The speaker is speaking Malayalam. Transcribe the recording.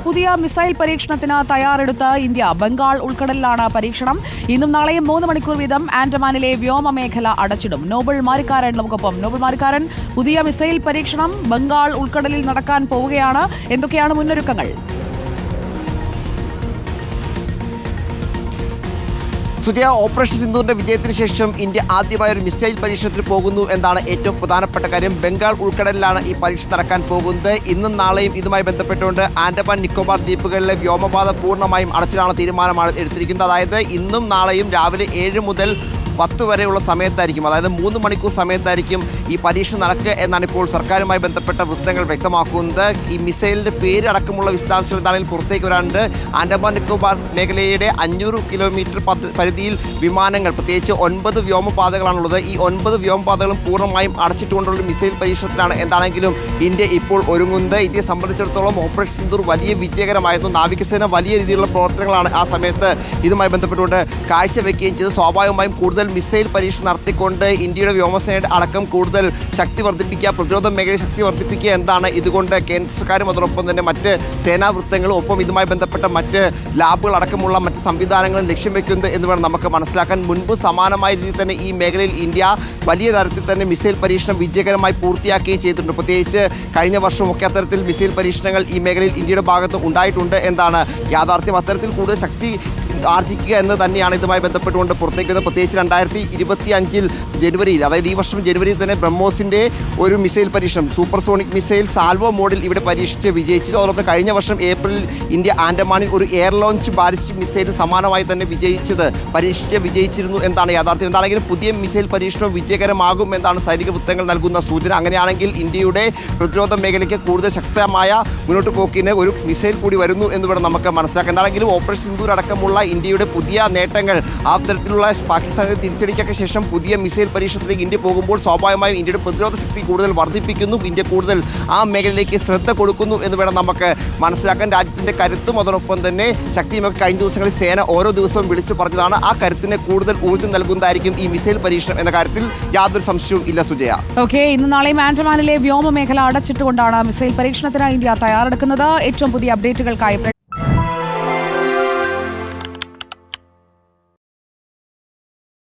പുതിയ മിസൈൽ പരീക്ഷണത്തിന് തയ്യാറെടുത്ത ഇന്ത്യ ബംഗാൾ ഉൾക്കടലിലാണ് പരീക്ഷണം. ഇന്നും നാളെയും 3 മണിക്കൂർ വീതം ആൻഡമാനിലെ വ്യോമ മേഖല അടച്ചിടും. നോബൽ മാരിക്കാരൻ നമുക്കൊപ്പം. നോബൽ മാരിക്കാരൻ, പുതിയ മിസൈൽ പരീക്ഷണം ബംഗാൾ ഉൾക്കടലിൽ നടക്കാൻ പോവുകയാണ്. എന്തൊക്കെയാണ് മുന്നൊരുക്കങ്ങൾ? സുജയ, ഓപ്പറേഷൻ സിന്ദൂറിന്റെ വിജയത്തിന് ശേഷം ഇന്ത്യ ആദ്യമായ ഒരു മിസൈൽ പരീക്ഷണത്തിന് പോകുന്നു എന്നാണ് ഏറ്റവും പ്രധാനപ്പെട്ട കാര്യം. ബംഗാൾ ഉൾക്കടലിലാണ് ഈ പരീക്ഷ നടക്കാൻ പോകുന്നത്. ഇന്നും നാളെയും ഇതുമായി ബന്ധപ്പെട്ടുകൊണ്ട് ആൻഡമാൻ നിക്കോബാർ ദ്വീപുകളിലെ വ്യോമപാത പൂർണ്ണമായും അടച്ചിടാനുള്ള തീരുമാനമാണ് എടുത്തിരിക്കുന്നത്. അതായത് ഇന്നും നാളെയും രാവിലെ 7 മുതൽ 10 വരെയുള്ള സമയത്തായിരിക്കും, അതായത് 3 മണിക്കൂർ സമയത്തായിരിക്കും ഈ പരീക്ഷ നടക്കുക എന്നാണ് ഇപ്പോൾ സർക്കാരുമായി ബന്ധപ്പെട്ട വൃത്തങ്ങൾ വ്യക്തമാക്കുന്നത്. ഈ മിസൈലിന്റെ പേര് അടക്കമുള്ള വിശദാംശങ്ങൾ എന്താണെങ്കിലും പുറത്തേക്ക് വരാനുണ്ട്. ആൻഡമാൻ നിക്കോബാർ മേഖലയുടെ 500 കിലോമീറ്റർ പരിധിയിൽ വിമാനങ്ങൾ, പ്രത്യേകിച്ച് 9 വ്യോമപാതകളാണുള്ളത്. ഈ 9 വ്യോമപാതകളും പൂർണ്ണമായും അടച്ചിട്ടുകൊണ്ടുള്ള മിസൈൽ പരീക്ഷണത്തിലാണ് എന്താണെങ്കിലും ഇന്ത്യ ഇപ്പോൾ ഒരുങ്ങുന്നത്. ഇന്ത്യയെ സംബന്ധിച്ചിടത്തോളം ഓപ്പറേഷൻ സിന്ദൂർ വലിയ വിജയകരമായിരുന്നു. നാവികസേന വലിയ രീതിയിലുള്ള പ്രവർത്തനങ്ങളാണ് ആ സമയത്ത് ഇതുമായി ബന്ധപ്പെട്ടുകൊണ്ട് കാഴ്ചവെക്കുകയും ചെയ്ത് സ്വാഭാവികമായും കൂടുതൽ മിസൈൽ പരീക്ഷ നടത്തിക്കൊണ്ട് ഇന്ത്യയുടെ വ്യോമസേനയുടെ അടക്കം കൂടുതൽ ശക്തി വർദ്ധിപ്പിക്കുക, പ്രതിരോധ മേഖലയിൽ ശക്തി വർദ്ധിപ്പിക്കുക എന്താണ് ഇതുകൊണ്ട് കേന്ദ്ര സർക്കാരും അതോടൊപ്പം തന്നെ മറ്റ് സേനാ വൃത്തങ്ങളും ഒപ്പം ഇതുമായി ബന്ധപ്പെട്ട മറ്റ് ലാബുകൾ അടക്കമുള്ള മറ്റ് സംവിധാനങ്ങളും ലക്ഷ്യം വെക്കുന്നത് എന്ന് വേണം നമുക്ക് മനസ്സിലാക്കാൻ. മുൻപ് സമാനമായ രീതിയിൽ തന്നെ ഈ മേഖലയിൽ ഇന്ത്യ വലിയ തരത്തിൽ തന്നെ മിസൈൽ പരീക്ഷണം വിജയകരമായി പൂർത്തിയാക്കുകയും ചെയ്തിട്ടുണ്ട്. പ്രത്യേകിച്ച് കഴിഞ്ഞ വർഷമൊക്കെ അത്തരത്തിൽ മിസൈൽ പരീക്ഷണങ്ങൾ ഈ മേഖലയിൽ ഇന്ത്യയുടെ ഭാഗത്ത് ഉണ്ടായിട്ടുണ്ട് എന്നാണ് യാഥാർത്ഥ്യം. അത്തരത്തിൽ കൂടുതൽ ശക്തി ആർജിക്കുക എന്ന് തന്നെയാണ് ഇതുമായി ബന്ധപ്പെട്ടുകൊണ്ട് പുറത്തേക്ക്. പ്രത്യേകിച്ച് 2025 ജനുവരിയിൽ, അതായത് ഈ വർഷം ജനുവരിയിൽ തന്നെ ബ്രഹ്മോസിന്റെ ഒരു മിസൈൽ പരീക്ഷണം, സൂപ്പർസോണിക് മിസൈൽ സാൽവോ മോഡിൽ ഇവിടെ പരീക്ഷിച്ച് വിജയിച്ചു. അതോടൊപ്പം കഴിഞ്ഞ വർഷം ഏപ്രിലിൽ ഇന്ത്യ ആൻഡമാനിൽ ഒരു എയർ ലോഞ്ച് ബാലിസ്റ്റിക് മിസൈൽ സമാനമായി തന്നെ പരീക്ഷിച്ച് വിജയിച്ചിരുന്നു എന്നാണ് യാഥാർത്ഥ്യം. എന്താണെങ്കിലും പുതിയ മിസൈൽ പരീക്ഷണം വിജയകരമാകും എന്നാണ് സൈനിക വൃത്തങ്ങൾ നൽകുന്ന സൂചന. അങ്ങനെയാണെങ്കിൽ ഇന്ത്യയുടെ പ്രതിരോധ മേഖലയ്ക്ക് കൂടുതൽ ശക്തമായ മുന്നോട്ട് പോക്കിന് ഒരു മിസൈൽ കൂടി വരുന്നു എന്ന് വേണം നമുക്ക് മനസ്സിലാക്കാം. എന്താണെങ്കിലും ഓപ്പറേഷൻ സിന്ദൂർ അടക്കമുള്ള ഇന്ത്യയുടെ പുതിയ നേട്ടങ്ങൾ, ആ തരത്തിലുള്ള പാകിസ്ഥാനെ തിരിച്ചടിക്കൊക്കെ ശേഷം പുതിയ മിസൈൽ പരീക്ഷണത്തിലേക്ക് ഇന്ത്യ പോകുമ്പോൾ സ്വാഭാവികമായും ഇന്ത്യയുടെ പ്രതിരോധ ശക്തി കൂടുതൽ വർദ്ധിപ്പിക്കുന്നു. ഇന്ത്യ കൂടുതൽ ആ മേഖലയിലേക്ക് ശ്രദ്ധ കൊടുക്കുന്നു എന്ന് വേണം നമുക്ക് മനസ്സിലാക്കാൻ. രാജ്യത്തിന്റെ കരുത്തും അതോടൊപ്പം തന്നെ ശക്തിയുമൊക്കെ കഴിഞ്ഞ ദിവസങ്ങളിൽ സേന ഓരോ ദിവസവും വിളിച്ചു പറഞ്ഞതാണ്. ആ കരുത്തിന് കൂടുതൽ ഊർജ്ജം നൽകുന്നതായിരിക്കും ഈ മിസൈൽ പരീക്ഷണം എന്ന കാര്യത്തിൽ യാതൊരു സംശയവും ഇല്ല. സുജയ, ഇന്ന് നാളെയും ആൻഡമാനിലെ വ്യോമ മേഖല അടച്ചിട്ടുകൊണ്ടാണ് മിസൈൽ പരീക്ഷണത്തിന് ഇന്ത്യ തയ്യാറെടുക്കുന്നത്. ഏറ്റവും പുതിയ അപ്ഡേറ്റുകൾക്കായി